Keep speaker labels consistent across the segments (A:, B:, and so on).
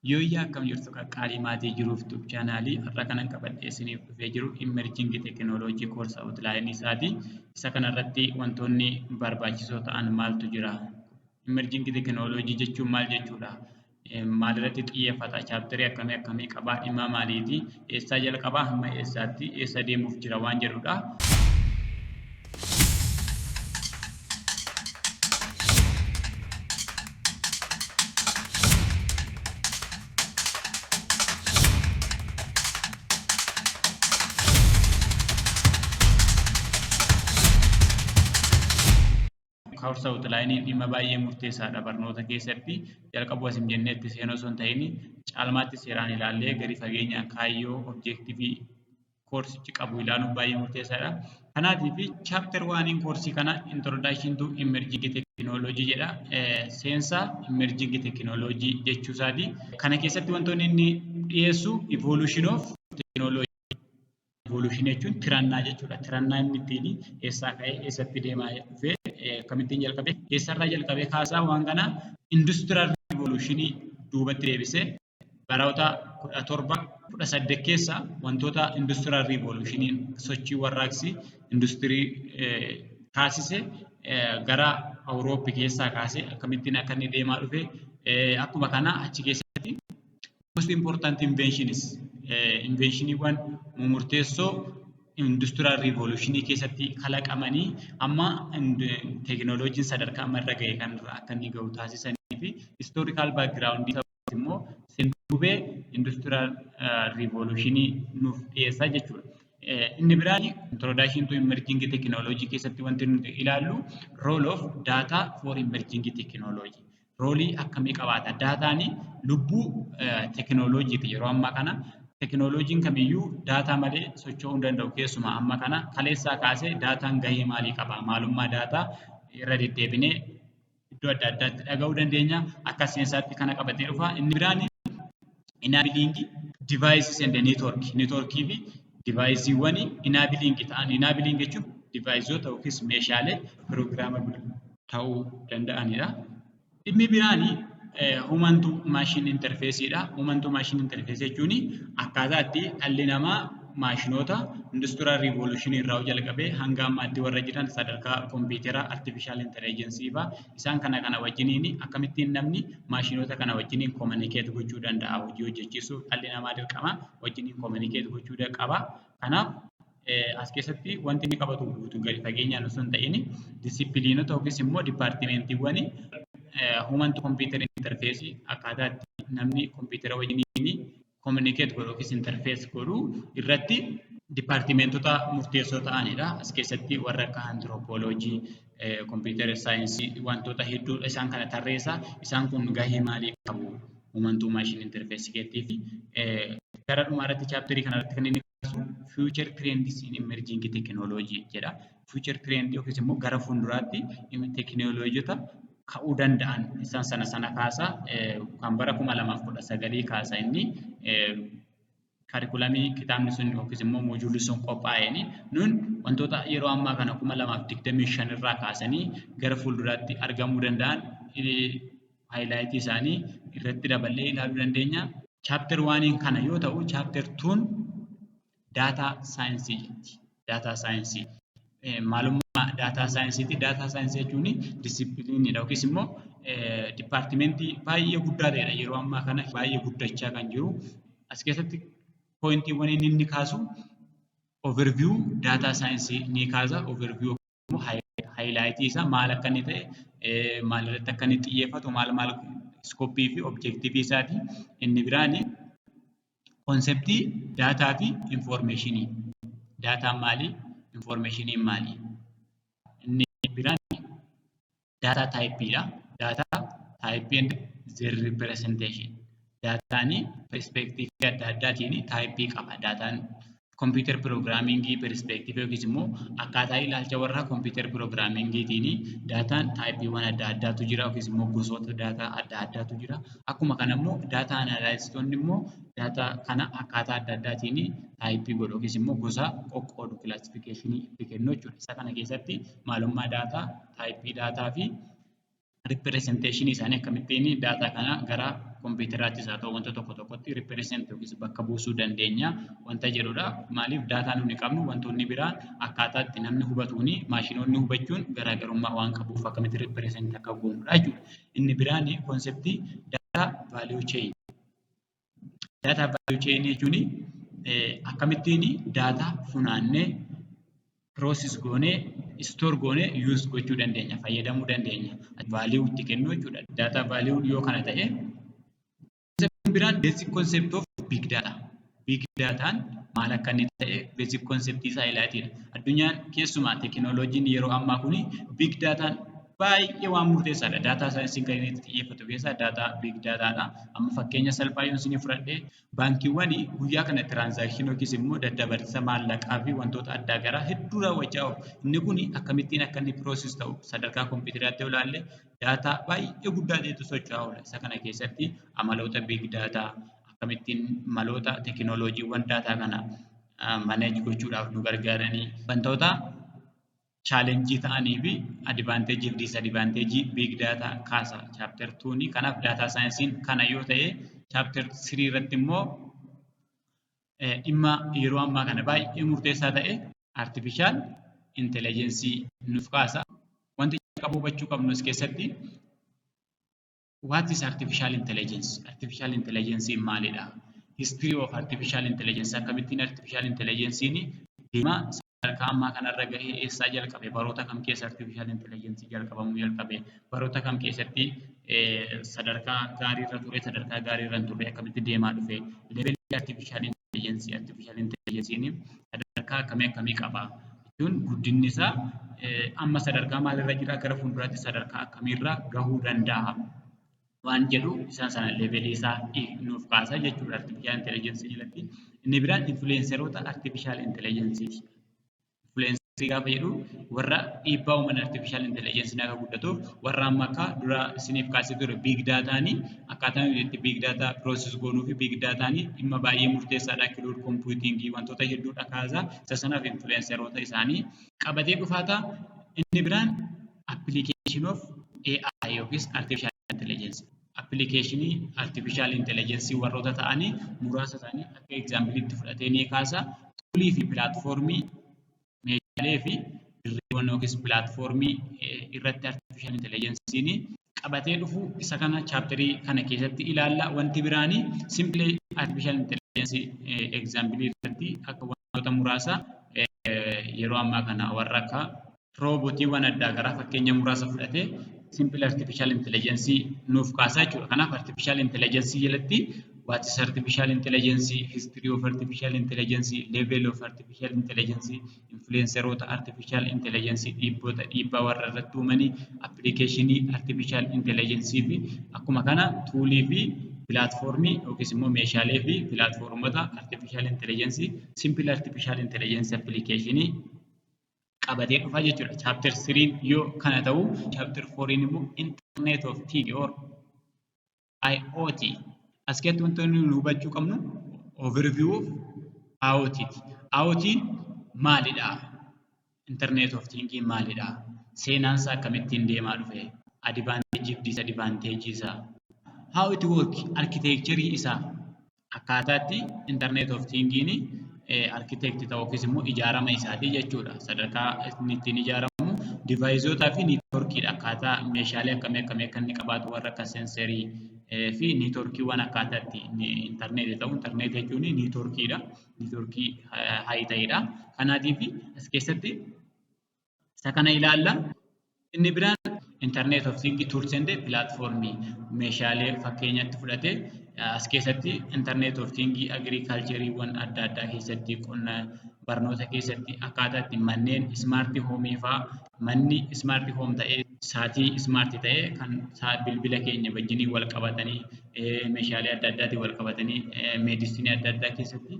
A: Yooyyaa akkam jirtu qaqqaalii maatii jiruuf chaanaalii har'a kanan qabadhee isiniif dhufee jiru immerjing teekinooloojii koorsa outlaayinii isaati. Isa kanarratti wantoonni barbaachisoo ta'an maaltu jira? Immerjing teekinooloojii jechuun maal jechuudha? Maalirratti xiyyeeffata? Chaaptarii akkamii qabaa? Dhimma maaliiti? Eessaa jalqabaa hamma eessaatti? Eessa deemuuf jira waan jedhudha. Koorsa outlaayinii dhimma baay'ee murteessaadha barnoota keessatti. Jalqabuu asin jenneetti seenuu osoo hin ta'in caalmaatti seeraan ilaallee gadi fageenyaan kaayyoo objektiivii koorsichi qabu ilaaluun baay'ee murteessaadha. Kanaatiif chaaptar 1 koorsii kana introduction to emerging technology jedha. Seensa emerging technology jechuu isaati. Kana keessatti wantoonni inni dhiyeessu evolution of technology. Evolution jechuun tirannaa jechuudha. Tirannaa inni ittiin eessaa ka'ee eessatti deemaa dhufee akkamittiin jalqabee eessarraa jalqabee kaasaa waan kana industiriyaal riivoluushinii duubatti deebisee baroota 17-18 keessa wantoota industiriyaal riivoluushiniin sochii warraaqsi industirii taasise gara Awurooppii keessaa kaasee akkamittiin akka inni deemaa dhufe akkuma kana achi keessatti most important inventions invenshiniiwwan murteessoo industiriyaal riivoluushinii keessatti kalaqamanii amma teekinooloojiin sadarkaa ammarra ga'e kanarra akka inni ga'u taasisanii fi historikaal baakgiraawundii ta'uu immoo seenduubee industiriyaal riivoluushinii nuuf dhiyeessaa jechuudha. Inni biraan introduction to emerging technology keessatti wanti nuti ilaallu role of data for emerging technology. Roolii akkamii qabaata? Daataan lubbuu teekinooloojiiti yeroo ammaa kana. Teekinooloojiin kamiyyuu daataa malee socho'uu hin danda'u. Keessumaa amma kana kaleessaa kaasee daataan gahee maalii qaba? Maalummaa daataa irra deddeebinee iddoo adda addaatti dhaga'uu dandeenya. Akka seensaatti kana qabatee dhufa. Inni biraan enabling devices and network. Networkii fi deviceewwan enabling ta'an. Enabling jechuun deviceoota yookiis meeshaalee pirogiraamabili ta'uu danda'anidha. Dhimmi biraan human to machine interfaceedha. Human to machine interface jechuun akkaataa itti dhalli namaa maashinoota industiriyaal riivoluushinii irraa jalqabee hanga ammaatti warra jiran sadarkaa kompiitara artificial intelligence faa isaan kana wajjiniin akkamittiin namni maashinoota kana wajjiniin communicate gochuu danda'a. Hojii hojjechiisuuf dhalli namaa dirqama wajjiniin communicate gochuu qaba. Kanaaf as keessatti wanti inni qabatu guutuu gadi fageenyaan osoo hin ta'in disipiliinota yookiis immoo dipaartimentiiwwan human to computer interface akkaataa itti namni kompiitara wajjiniin communicate godhu yookiis interface godhu irratti dipaartimentota murteessoo ta'anidha. As keessatti warra akka anthropology, computer science wantoota hedduu isaan kana tarreessa. Isaan kun gahee maalii qabu? Human to machine interface keessatti fi gara dhumaarratti chaaptarii kanarratti kan inni kaasu future trends in emerging technology jedha. Future trend yookiis immoo gara fuulduraatti teekinooloojiota ka'uu danda'an isaan sana kaasa kan bara 2019 kaasa inni kaarikulamii kitaabni sun yookiis immoo moojuulli sun qophaa'een nun wantoota yeroo ammaa kana 2025 irraa kaasanii gara fuulduraatti argamuu danda'an haayilaayitii isaanii irratti daballee ilaaluu dandeenya. Chaaptar 1 kana yoo ta'u chaaptar 2 daataa saayinsii jetti. Daataa saayinsii maalummaa daataa saayinsiiti. Daataa saayinsii jechuun disipiliiniidha yookiis immoo dipaartimentii baay'ee guddaa ta'edha. Yeroo ammaa kana baay'ee guddachaa kan jiru. As keessatti poointiiwwan inni kaasu overview daataa saayinsii ni kaasa. Overview immoo haayilaayitii isaa maal akka inni ta'e maalirratti akka inni xiyyeeffatu maal iskooppii fi objektiivii isaati. Inni biraan konseptii daataa fi infoormeeshinii. Daataan maali? Infoormeeshiniin maali? Inni biraan daataa taayipiidha. Daataa taayipii and their representation. Daataan perspeektiivii adda addaatiin taayipii qaba. Daataan kompiitar piroogiraamingii perspeektiivii yookiis immoo akkaataa ilaalcha warra kompiitar piroogiraamingiitiin daataan taayipiiwwan adda addaatu jira yookiis immoo gosoota daataa adda addaatu jira. Akkuma kana immoo daataa analaayistoonni immoo daataa kana akkaataa adda addaatiin taayipii godhu yookiis immoo gosa qoqqoodu kilaasifikeeshinii itti kennu jechuudha. Isa kana keessatti maalummaa daataa, taayipii daataa fi ripirezenteeshinii isaanii akkamittiin daataa kana gara kompiitaraattis haa ta'u wanta tokko tokkotti ripireezent yookiis bakka buusuu dandeenya wanta jedhudha. Maaliif daataa nuti qabnu wantoonni biraan akkaataa itti namni hubatuuni maashinoonni hubachuun garaagarummaa waan qabuuf akkamitti ripireezent akka goonudha jechuudha. Inni biraan konseptii daataa vaaliyuu cheen. Daataa vaaliyuu cheen jechuun akkamittiin daataa funaannee pirooses goonee istoor goonee yuus gochuu dandeenya fayyadamuu dandeenya vaaliyuu itti kennuu jechuudha. Daataa vaaliyuu yoo kana ta'e konseptiin biraan beezik konsept of biig daataa. Biig daataan maal akka inni ta'e beezik konseptii isaa ilaatiidha. Addunyaan keessumaa teekinooloojiin yeroo ammaa kuni biig daataan baay'ee waan murteessaadha. Daataa saayinsii kan inni xiyyeeffatu keessaa daataa biig daataadha. Amma fakkeenya salphaa yoo isin fudhadhee baankiiwwan guyyaa kana tiraansaakshinii yookiis immoo daddabarsa maallaqaa fi wantoota addaa garaa hedduu raawwachaa oolu. Inni kun akkamittiin akka inni pirooses ta'u sadarkaa kompiitaraatti yoo ilaalle daataa baay'ee guddaa ta'etu socho'aa oola. Isa kana keessatti amaloota biig daataa akkamittiin maloota teekinooloojiiwwan daataa kana maneej gochuudhaaf nu gargaaranii wantoota chaalenjii ta'anii fi advaanteejii fi disadvaanteejii biig daataa kaasa chaapter 2 kanaaf daataa saayinsiin kana yoo ta'e chaapter 3 irratti immoo dhimma yeroo ammaa kana baay'ee murteessaa ta'e artificial intelligensii nuuf kaasa. Wanti qabu hubachuu qabnu as keessatti what is artificial intelligence? Artificial intelligence maalidha? History of artificial intelligence akkamittiin artificial intelligence'n deema sadarkaa ammaa kanarra gahee eessaa jalqabe baroota kam keessa artificial intelligence jalqabamuu jalqabe baroota kam keessatti sadarkaa gaariirra ture sadarkaa gaariirra hin turre akkamitti deemaa dhufe levelii artificial intelligence'n sadarkaa akkamii qaba jechuun guddinni isaa amma sadarkaa maalirra jira gara fuulduraatti sadarkaa akkamiirra gahuu danda'a waan jedhu isaan sana levelii isaa nuuf kaasa jechuudha artificial intelligence jalatti. Inni biraan influenceroota artificial intelligence influencerii gaafa jedhu warra dhiibbaa uuman artificial intelligence akka guddatuuf warra amma akka dura isiniif kaasee ture big daataanii akkaataa itti big data process goonuu fi big daataanii dhimma baay'ee murteessaadha cloud computing wantoota hedduudha kaasaa isa sanaaf influenceroota isaanii qabatee dhufaata. Inni biraan application of AI yookiis artificial intelligence applicationii artificial intelligence warroota ta'anii muraasa isaanii akka exampleetti fudhatee ni kaasa. Toolii fi pilaatfoormii meeshaalee fi dirreewwan yookiis pilaatfoormii irratti artificial intelligence'n qabatee dhufu isa kana chaapterii kana keessatti ilaalla. Wanti biraanii simple artificial intelligence example irratti akka wantoota muraasa yeroo ammaa kana warra akka roobotiiwwan addaa garaa fakkeenya muraasa fudhatee simple artificial intelligence nuuf kaasaa jechuudha. Kanaaf artificial intelligence jalatti what is artificial intelligence, history of artificial intelligence, level of artificial intelligence, influenceroota artificial intelligence dhiibbaa warra irratti uumanii applicationii artificial intelligence fi akkuma kana toolii fi pilaatfoormii yookiis immoo meeshaalee fi pilaatfoormota artificial intelligence simple artificial intelligence applicationii qabatee dhufa jechuudha. Chapter 3 yoo kana ta'u chapter 4 immoo internet of things or IoT. As keessatti wantoonni nu hubachuu qabnu overview of IoT. IoT maalidha? Internet of things maalidha? Seenaan isaa akkamittiin deemaa dhufe? Advantage fi disadvantage isaa. How it work? Architecture isaa akkaataatti internet of things'n architect ta'uu yookiis immoo ijaarama isaati jechuudha. Sadarkaa inni ittiin ijaaramu device'ootaa fi networkidha. Akkaataa meeshaalee akkamii akka inni qabaatu warra akka sensorii fi networkiiwwan akkaataa itti internet ta'u internet jechuun networkidha. Networkii high ta'edha. Kanaatiif as keessatti isa kana ilaalla. Inni biraan internet of things tools and platform meeshaalee fakkeenyatti fudhatee as keessatti internet of things agricultureewwan adda addaa keessatti qonna barnoota keessatti akkaataa itti manneen smart home fa'aa manni smart home ta'ee saatii smart ta'ee kan bilbila keenya wajjin wal qabatanii meeshaalee adda addaatiin wal qabatanii meedisinii adda addaa keessatti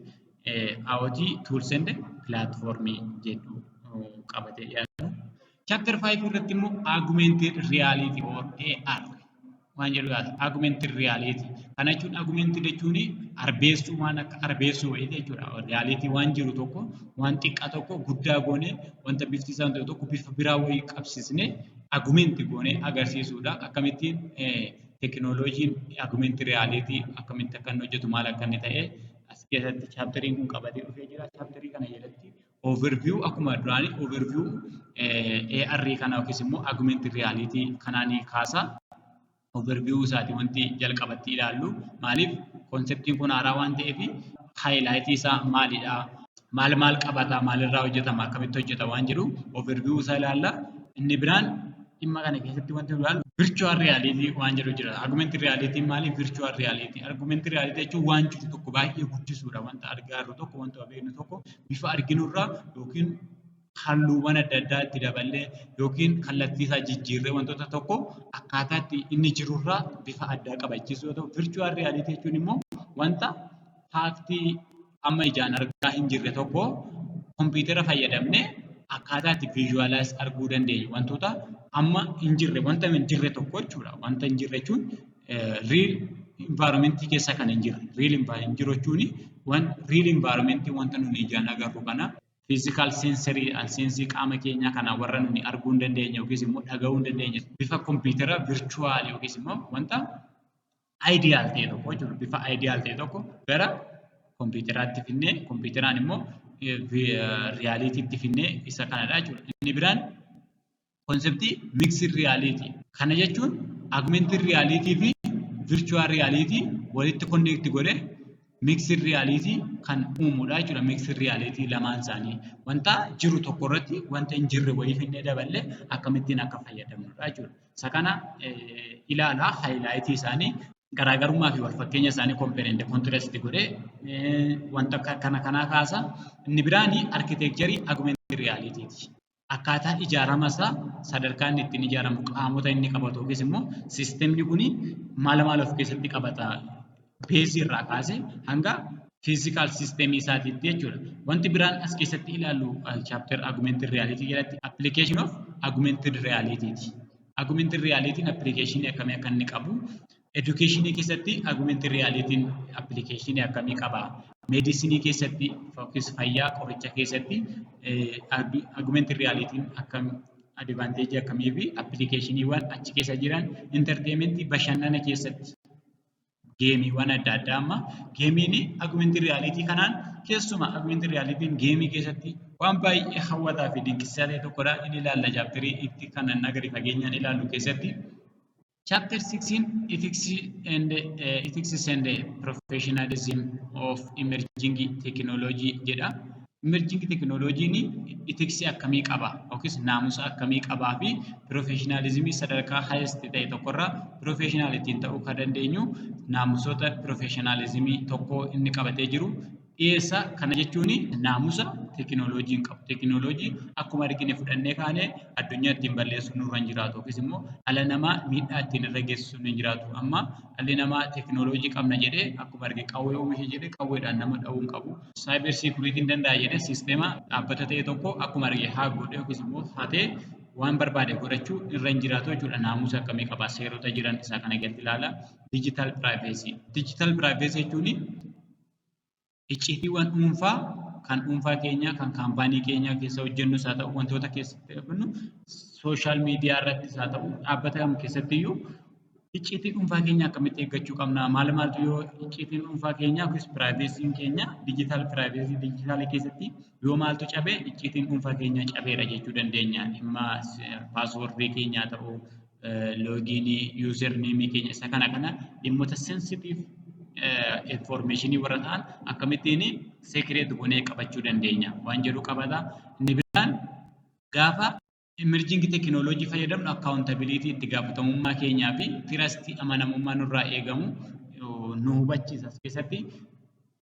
A: IoT tools and platform jedhu qabatee dhiyaatu. Chapter 5 irratti immoo augmented reality or AR waan jedhu yaada. Augmented reality. Kana jechuun augmented jechuun arbeessuu waan akka arbeessuu wayii jechuudha. Reality waan jiru tokko waan xiqqaa tokko guddaa goonee wanta bifti isaa tokko bifa biraa wayii qabsiisnee augment goonee agarsiisuudha. Akkamittiin tekinooloojiin augmented reality akkamitti akka inni hojjetu maal akka inni ta'e as keessatti chaapteriin kun qabatee dhufee jira. Chaapterii kana jalatti overview akkuma duraanii overview AR kana yookiis immoo augmented reality kanaanii kaasa. Overview isaati wanti jalqabatti ilaallu. Maaliif konseptiin kun haaraa waan ta'eef highlight isaa maalidha? Maal qabata? Maalirraa hojjetama? Akkamitti hojjeta waan jedhu overview isaa ilaalla. Inni biraan dhimma kana keessatti wanti ilaallu virtual reality waan jedhu jira. Augmented reality maali? Virtual reality. Augmented reality jechuun waan jiru tokko baay'ee guddisuudha. Wanta argaa jirru tokko, wanta beeknu tokko bifa arginurraa yookiin halluuwwan adda addaa itti daballee yookiin kallattii isaa jijjiirree wantoota tokko akkaataa itti inni jirurraa bifa addaa qabachiisu yoo ta'u, virtual reality jechuun immoo wanta faaktii amma ijaan argaa hin jirre tokko kompiitara fayyadamnee akkaataa itti visualize arguu dandeenyu wantoota amma hin jirre wanta hin jirre tokko jechuudha. Wanta hin jirre jechuun real environment keessa kan hin jirre real environment jechuun real environment wanta nuni ijaan agarru kana physical sensory sensii qaama keenya kana warra nuni arguu hin dandeenye yookiis immoo dhaga'uu hin dandeenye bifa kompiitara virtual yookiis immoo wanta ideal ta'e tokko jechuudha. Bifa ideal ta'e tokko gara kompiitaraatti finnee kompiitaraan immoo realiitiitti finnee isa kanadha jechuudha. Inni biraan konseptii mixed reality. Kana jechuun augmented reality fi virtual reality walitti connect godhee mixed reality kan uumudha jechuudha. Mixed reality lamaan isaanii wanta jiru tokko irratti wanta hin jirre wayii finnee daballee akkamittiin akka fayyadamnudha jechuudha. Isa kana ilaalaa highlight isaanii garaagarummaa fi walfakkeenya isaanii compare and contrast godhee wanta kana kaasa. Inni biraan architecture augmented reality ti. Akkaataa ijaarama isaa sadarkaa inni ittiin ijaaramu qaamota inni qabatu yookiis immoo siistemni kun maal of keessatti qabata beezii irraa kaasee hanga physical system isaatiitti jechuudha. Wanti biraan as keessatti ilaallu chapter augmented reality jalatti application of augmented reality ti. Augmented reality application akkamii akka inni qabu education keessatti augmented reality application akkamii qaba? Medicine keessatti focus fayyaa qoricha keessatti augmented reality akkam advantage akkamii fi applicationiiwwan achi keessa jiran entertainment bashannana keessatti geemiiwwan adda addaa amma geemiin augmented reality kanaan keessuma augmented reality geemii keessatti waan baay'ee hawwataa fi dinqisiisaa ta'e tokkodha. Inni ilaalla chapterii itti kan nagari fageenyaan ilaallu keessatti. Chapter 16 Ethics and Professionalism of Emerging Technology jedha. Emerging Technology ni ethics akkamii qaba yookiis naamusa akkamii qabaa fi professionalismii sadarkaa highest ta'e tokkorraa professionalitiin ta'uu kan dandeenyu naamusoota professionalismii tokko inni qabatee jiru dhiyeessa. Kana jechuun naamusa tekinooloojiin qabu. Tekinooloojii akkuma argine fudhannee kaanee addunyaa ittiin balleessuun nurra hin jiraatu yookiis immoo dhala namaa miidhaa ittiin irra geessisuun hin jiraatu. Amma dhalli namaa tekinooloojii qabna jedhee akkuma arge qawwee oomishe jedhee qawweedhaan nama dha'uu hin qabu. Saayibar siikuriitiin danda'a jedhee siisteema dhaabbata ta'e tokko akkuma arge haa godhe yookiis immoo hatee waan barbaade godhachuu irra hin jiraatu jechuudha. Naamusa akkamii qaba? Seerota jiran isaa kana irratti ilaala. Digital privacy. Digital privacy jechuun icciitiiwwan dhuunfaa kan dhuunfaa keenya kan kaampaanii keenya keessa hojjennu isaa ta'u wantoota keessatti hojjennu sooshaal miidiyaa irratti isaa ta'u dhaabbata kam keessatti iyyuu icciitii dhuunfaa keenya akkamitti eeggachuu qabna? Maaltu yoo icciitiin dhuunfaa keenya yookiis piraayivesiin keenya digital piraayivesii digitaalii keessatti yoo maaltu cabee icciitiin dhuunfaa keenya cabeera jechuu dandeenya. Dhimma paaswoordii keenyaa ta'u loogiinii yuuzerneemii keenya isa kana dhimmoota sensitiif informationii warra ta'an akkamittiin secret goonee qabachuu dandeenya waan jedhu qabata. Inni biraan gaafa emerging technology fayyadamnu accountability itti gaafatamummaa keenyaa fi trust amanamummaa nurraa eegamu nu hubachiisa keessatti.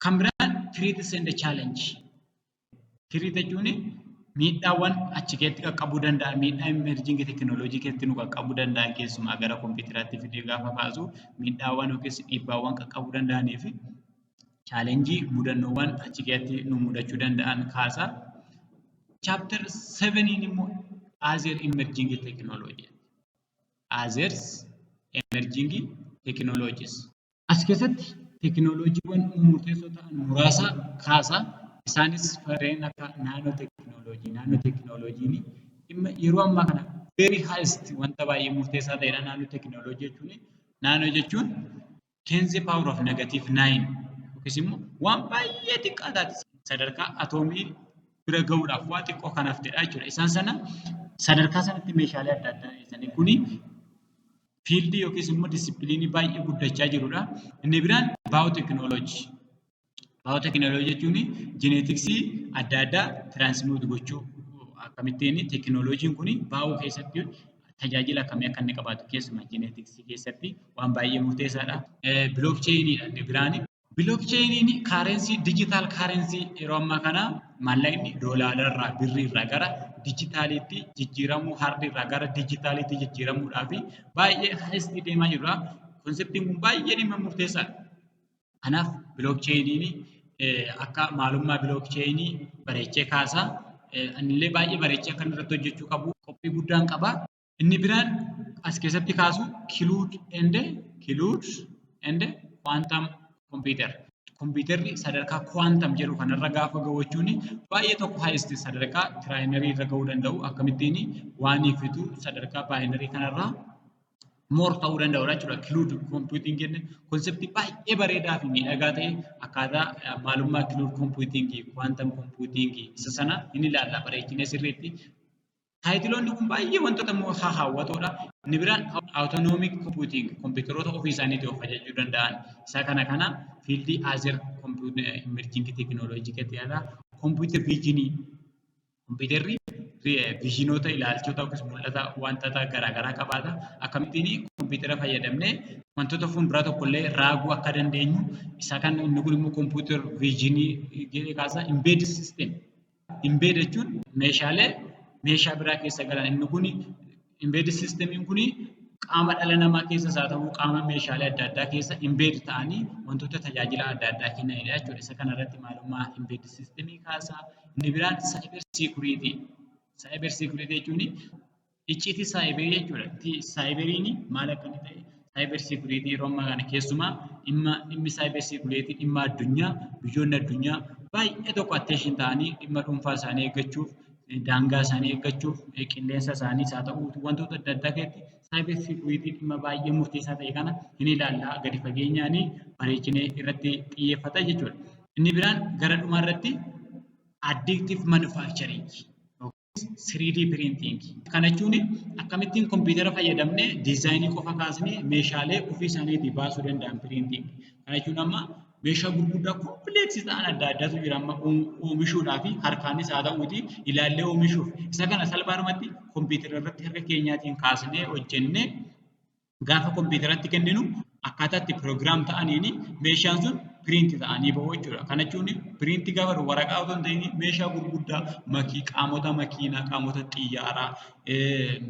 A: Kan biraan threats and challenge. Threat jechuun miidhaawwan achi keessatti qaqqabuu danda'a. Miidhaa emerging technology keessatti nu qaqqabuu danda'a keessumaa gara kompiitaraatti fidee gaafa baasu miidhaawwan yookiis dhiibbaawwan qaqqabuu danda'anii fi chaalenjii mudannoowwan achi keessatti nu mudachuu danda'an kaasa. Chapter 7 immoo other emerging technology. Others emerging technologies. As keessatti tekinooloojiiwwan murteessoo ta'an muraasa kaasa. Isaanis fareen akka naanoo tekinooloojii. Naanoo tekinooloojiin yeroo ammaa kana very highest wanta baay'ee murteessaa ta'edha. Naanoo tekinooloojii jechuun Naanoo jechuun 10 power of negative 9 yookiis immoo waan baay'ee xiqqaa taate sadarkaa atoomii bira gahuudhaaf waa xiqqoo kan haftedha jechuudha. Isaan sana sadarkaa sanatti meeshaalee adda addaa dhiyeessanii kuni fiildii yookiis immoo disipiliinii baay'ee guddachaa jirudha. Inni biraan baayooteekinooloojii. Baayooteekinooloojii jechuun jineetiksii adda addaa tiraansmuut gochuu akkamittiin teekinooloojiin kun baayoo keessatti tajaajila akkamii akka inni qabaatu keessumaa jineetiksii keessatti waan baay'ee murteessaadha. Bilookcheeyiniidha inni biraan. Bilookcheeyiniin kaareensii diijitaal kaareensii yeroo ammaa kana maallaqni doolaararraa birriirraa gara diijitaaliitti jijjiiramuu hardiirraa gara diijitaaliitti jijjiiramuudhaaf baay'ee haastii deemaa jirudha. Konseptiin kun baay'ee dhimma murteessaadha. Kanaaf bilookcheeyiniin akka maalummaa bilookcheeyinii bareechee kaasaa. Anillee baay'ee bareechee akka irratti hojjechuu qabu qophii guddaan qaba. Inni biraan as keessatti kaasu kiluud ende kwaantam kompiitar. Kompiitarri sadarkaa kwaantam jedhu kanarra gaafa gahu jechuun baay'ee tokko haayistii sadarkaa tiraayinarii irra gahuu danda'u akkamittiin waanii fitu sadarkaa baayinarii kanarraa moor ta'uu danda'udha jechuudha. Kiluud kompiitingii konseptii baay'ee bareedaa fi miidhagaa ta'e akkaataa maalummaa kiluud kompiitingii kwaantam kompiitingii isa sana inni ilaalla bareechinee sirriitti. Taayitiloonni kun baay'ee wantoota hawwatoodha. Inni biraan awutonoomik kompiiting kompiitaroota ofii isaaniitii of ajajuu danda'an. Isa kana fiildii Azer imerjingii teekinooloojii keessatti yaala. Kompiitar viijinii. Kompiitarri viijinoota ilaalchota yookiis mul'ata wantoota garaagaraa qabaata. Akkamittiin kompiitara fayyadamnee wantoota fuulduraa tokkollee raaguu akka dandeenyu isa kan inni kun immoo kompiitar viijinii jedhee kaasa imbeed siistem. Imbeed jechuun meeshaa biraa keessa galan inni kun imbeed siistemiin kun qaama dhala namaa keessas haa ta'u qaama meeshaalee adda addaa keessa imbeed ta'anii wantoota tajaajila adda addaa kennanidha jechuudha. Isa kanarratti maalummaa imbeed siistemii kaasaa. Inni biraan saayibar siikuriitii. Saayibar siikuriitii jechuun icciitii saayibarii jechuudha. Saayibariin maal akka inni ta'e saayibar siikuriitii yeroo ammaa kana keessumaa dhimmi saayibar siikuriitii dhimma addunyaa biyyoonni addunyaa baay'ee tokko atteeshin ta'anii dhimma dhuunfaa isaanii eeggachuuf daangaa isaanii eeggachuuf qilleensa isaaniis haa ta'u wantoota adda addaa keessatti saayibar siikuriitii dhimma baay'ee murteessaa ta'e kana hin ilaallaa gadi fageenyaan bareechinee irratti xiyyeeffata jechuudha. Inni biraan gara dhumaa irratti addictive manufacturing 3D printing. Kana jechuun akkamittiin kompiitara fayyadamnee diizaayinii qofa kaasnee meeshaalee ofii isaaniitii baasuu danda'an printing. Kana jechuun amma meeshaa gurguddaa kompleeksii ta'an adda addaatu jira amma oomishuudhaa fi harkaanis haa ta'uuti ilaallee oomishuuf. Isa kana salphaadhumatti kompiitara irratti harka keenyaatiin kaasnee hojjennee gaafa kompiitaratti kenninu akkaataa itti piroogiraam ta'aniin meeshaan sun piriinti ta'anii bahu jechuudha. Kana jechuun piriinti gaafa waraqaa otoo hin ta'in meeshaa gurguddaa qaamota makiinaa, qaamota xiyyaaraa,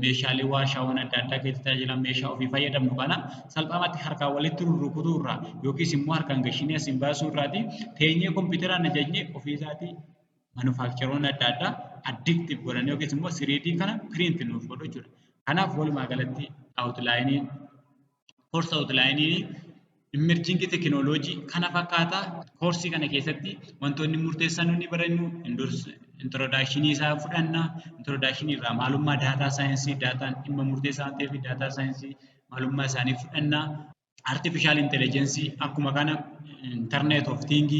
A: meeshaalee warshaawwan adda addaa keessatti tajaajilan meeshaa ofii fayyadamnu kana salphaamatti harkaan walitti rurrukutuu irraa yookiis immoo harkaan gashinee asiin baasuu irraati teenyee kompiitaraan ajajnee ofii isaatii manufaaktcharoonni adda addaa addictive godhanii yookiis immoo 3D kana piriinti nuuf godhu jechuudha. Kanaaf walumaa galatti koorsa awutlaayinii imerjingii teekinooloojii kana fakkaataa koorsii kana keessatti wantoonni murteessan nuti barannu introdakshinii isaa fudhanna. Introdakshinii irraa maalummaa daataa saayinsii daataan dhimma murteessaa ta'ee fi daataa saayinsii maalummaa isaanii fudhanna. Artificial intelligence akkuma kana internet of things,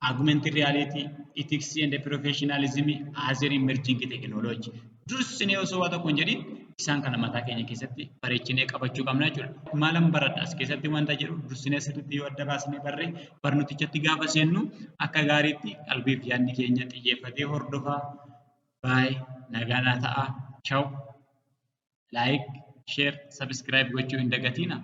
A: augmented reality, ethics and professionalism as emerging technology. Dursinee osoo waa tokko hin jedhin isaan kana mataa keenya keessatti bareechinee qabachuu qabna jechuudha. Maalan baradha as keessatti wanta jedhu dursinee sirriitti yoo adda baasnee barnootichatti gaafa seennu akka gaariitti qalbii fi yaadni keenya xiyyeeffatee hordofaa. Baay'ee nagaa ta'a. Ciao. Like, share, subscribe gochuu hin dagatina.